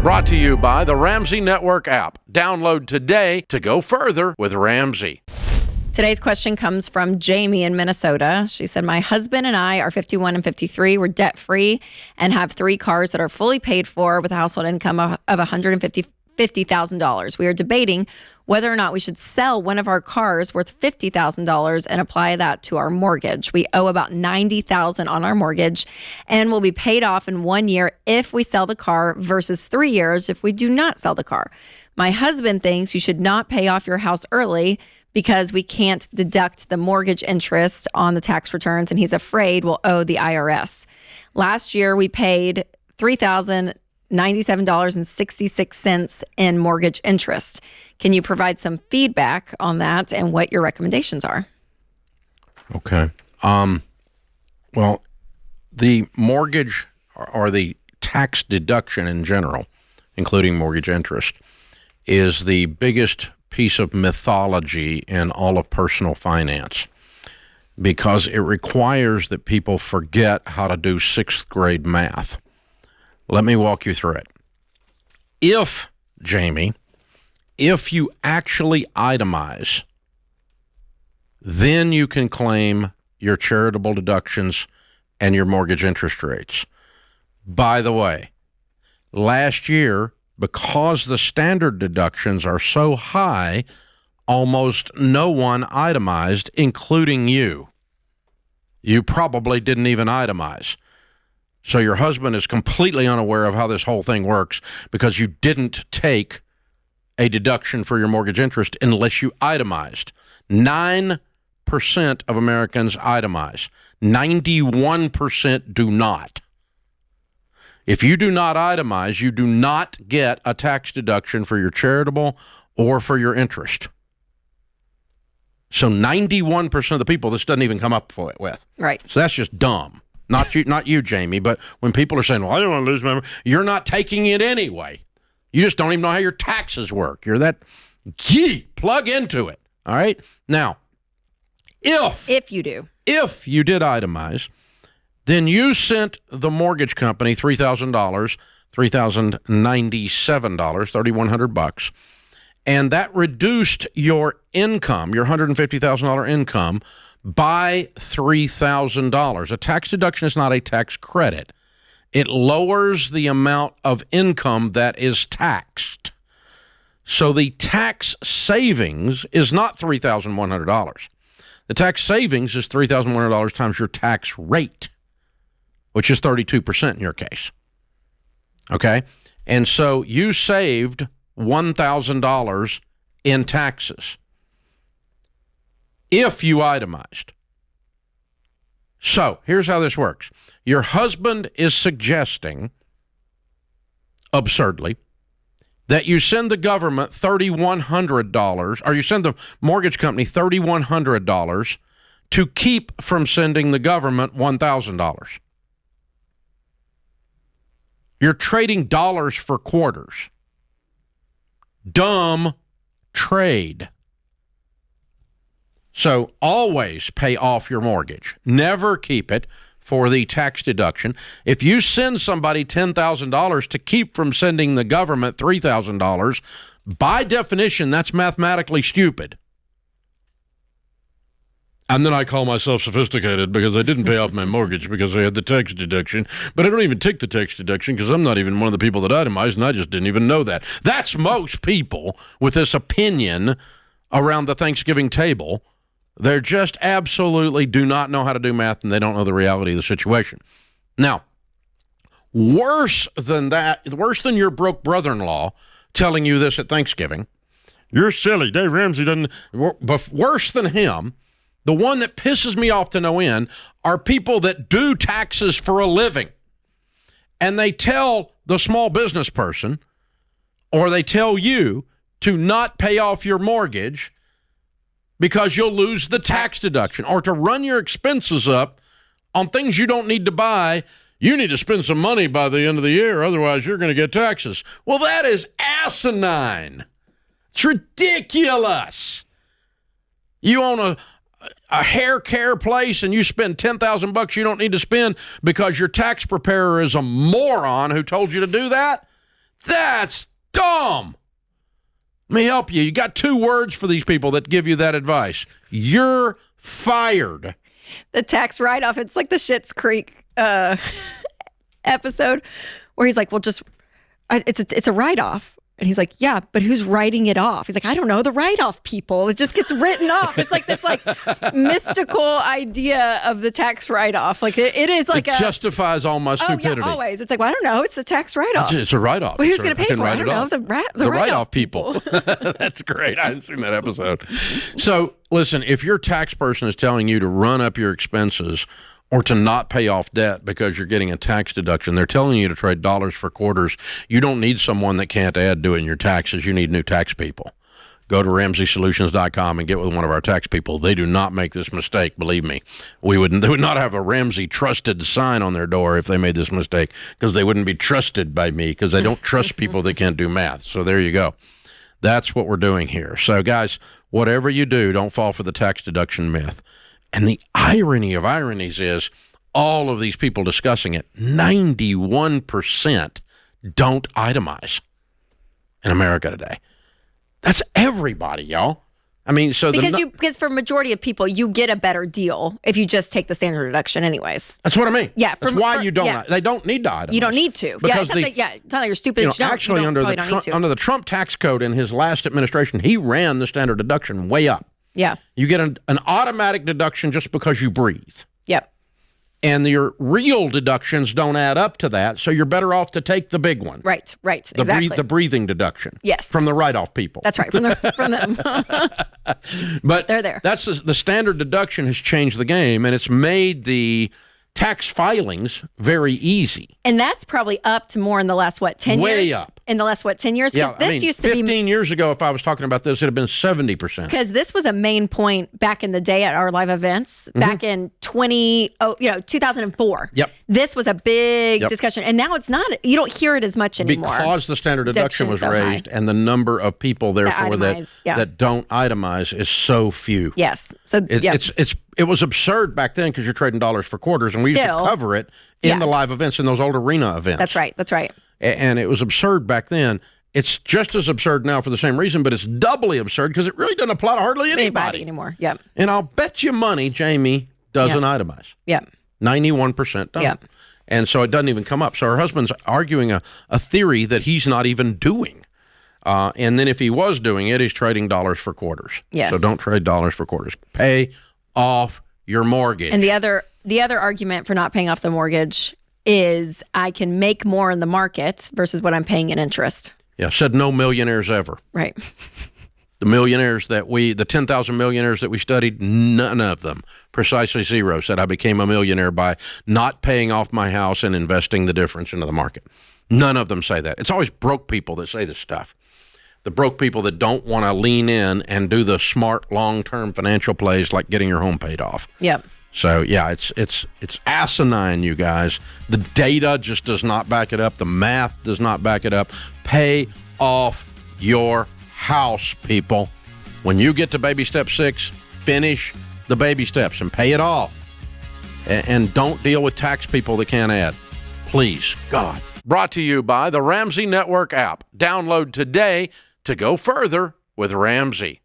Brought to you by the Ramsey Network app. Download today to go further with Ramsey. Today's question comes from Jamie in Minnesota. She said, my husband and I are 51 and 53. We're debt-free and have 3 cars that are fully paid for with a household income of $150,000. We are debating whether or not we should sell one of our cars worth $50,000 and apply that to our mortgage. We owe about $90,000 on our mortgage and will be paid off in 1 year if we sell the car versus 3 years if we do not sell the car. My husband thinks you should not pay off your house early because we can't deduct the mortgage interest on the tax returns, and he's afraid we'll owe the IRS. Last year, we paid $3,097.66 in mortgage interest. Can you provide some feedback on that and what your recommendations are? Okay. Well, the mortgage or the tax deduction in general, including mortgage interest, is the biggest piece of mythology in all of personal finance because it requires that people forget how to do 6th grade math. Let me walk you through it. Jamie, if you actually itemize, then you can claim your charitable deductions and your mortgage interest rates. By the way, last year, because the standard deductions are so high, almost no one itemized, including you. You probably didn't even itemize. So your husband is completely unaware of how this whole thing works because you didn't take a deduction for your mortgage interest unless you itemized. 9% of Americans itemize. 91% do not. If you do not itemize, you do not get a tax deduction for your charitable or for your interest. So 91% of the people, this doesn't even come up with. Right. So that's just dumb. Not you, Jamie, but when people are saying, well, I don't want to lose my money, you're not taking it anyway. You just don't even know how your taxes work. You're that, plug into it. All right? Now, if you did itemize, then you sent the mortgage company $3,000, $3,097, $3,100, and that reduced your income, your $150,000 income, by $3,000. A tax deduction is not a tax credit. It lowers the amount of income that is taxed. So the tax savings is not $3,100. The tax savings is $3,100 times your tax rate, which is 32% in your case. Okay? And so you saved $1,000 in taxes if you itemized. So here's how this works. Your husband is suggesting, absurdly, that you send the government $3,100, or you send the mortgage company $3,100 to keep from sending the government $1,000. You're trading dollars for quarters. Dumb trade. So always pay off your mortgage. Never keep it for the tax deduction. If you send somebody $10,000 to keep from sending the government $3,000, by definition, that's mathematically stupid. And then I call myself sophisticated because I didn't pay off my mortgage because I had the tax deduction. But I don't even take the tax deduction because I'm not even one of the people that itemized, and I just didn't even know that. That's most people with this opinion around the Thanksgiving table. They're just absolutely do not know how to do math, and they don't know the reality of the situation. Now, worse than that, worse than your broke brother-in-law telling you this at Thanksgiving, you're silly, Dave Ramsey doesn't, but worse than him, the one that pisses me off to no end are people that do taxes for a living. And they tell the small business person, or they tell you to not pay off your mortgage because you'll lose the tax deduction, or to run your expenses up on things you don't need to buy. You need to spend some money by the end of the year, otherwise you're going to get taxes. Well, that is asinine. It's ridiculous. You own a hair care place and you spend $10,000 you don't need to spend because your tax preparer is a moron who told you to do that? That's dumb. Let me help you. You got 2 words for these people that give you that advice. You're fired. The tax write-off, it's like the Schitt's Creek episode where he's like, well, just, it's a write-off. And he's like, yeah, but who's writing it off? He's like, I don't know, the write-off people. It just gets written off. It's like this mystical idea of the tax write-off. Like it is like it justifies all my stupidity. Yeah, always. It's like, well, I don't know. It's a tax write-off. It's a write-off. Well, who's going to pay for it? I don't know. The write-off people. That's great. I haven't seen that episode. So listen, if your tax person is telling you to run up your expenses or to not pay off debt because you're getting a tax deduction, they're telling you to trade dollars for quarters. You don't need someone that can't add doing your taxes. You need new tax people. Go to RamseySolutions.com and get with one of our tax people. They do not make this mistake, believe me. They would not have a Ramsey trusted sign on their door if they made this mistake, because they wouldn't be trusted by me, because they don't trust people that can't do math. So there you go. That's what we're doing here. So guys, whatever you do, don't fall for the tax deduction myth. And the irony of ironies is all of these people discussing it, 91% don't itemize in America today. That's everybody, y'all. I mean, so because for majority of people, you get a better deal if you just take the standard deduction anyways. That's what I mean. Yeah. That's why you don't. Yeah. They don't need to itemize. You don't need to. Because it's not like you're stupid. Actually, under the Trump tax code in his last administration, he ran the standard deduction way up. Yeah. You get an automatic deduction just because you breathe. Yep. And your real deductions don't add up to that, so you're better off to take the big one. Right, exactly. The breathing deduction. Yes. From the write-off people. That's right, from them. But they're there. That's the standard deduction has changed the game, and it's made the tax filings very easy. And that's probably up to more in the last, 10 years? Way up. In the last, 10 years? Yeah, this used to be 15 years ago, if I was talking about this, it would have been 70%. Because this was a main point back in the day at our live events, back in 2004. Yep. This was a big discussion. And now it's not, you don't hear it as much anymore. Because the standard deduction was raised and the number of people, therefore, that don't itemize is so few. Yes. So it was absurd back then because you're trading dollars for quarters, and we used to cover it in the live events, in those old arena events. That's right. And it was absurd back then. It's just as absurd now for the same reason, but it's doubly absurd because it really doesn't apply to hardly anybody anymore. Yep. And I'll bet you money Jamie doesn't itemize. Yep. 91% don't. Yep. And so it doesn't even come up. So her husband's arguing a theory that he's not even doing. And then if he was doing it, he's trading dollars for quarters. Yes. So don't trade dollars for quarters. Pay off your mortgage. And the other argument for not paying off the mortgage is I can make more in the market versus what I'm paying in interest. Yeah, said no millionaires ever. Right. The millionaires the 10,000 millionaires that we studied, none of them, precisely zero, said I became a millionaire by not paying off my house and investing the difference into the market. None of them say that. It's always broke people that say this stuff. The broke people that don't want to lean in and do the smart long-term financial plays like getting your home paid off. Yep. So, yeah, it's asinine, you guys. The data just does not back it up. The math does not back it up. Pay off your house, people. When you get to baby step 6, finish the baby steps and pay it off. And don't deal with tax people that can't add. Please, God. Brought to you by the Ramsey Network app. Download today to go further with Ramsey.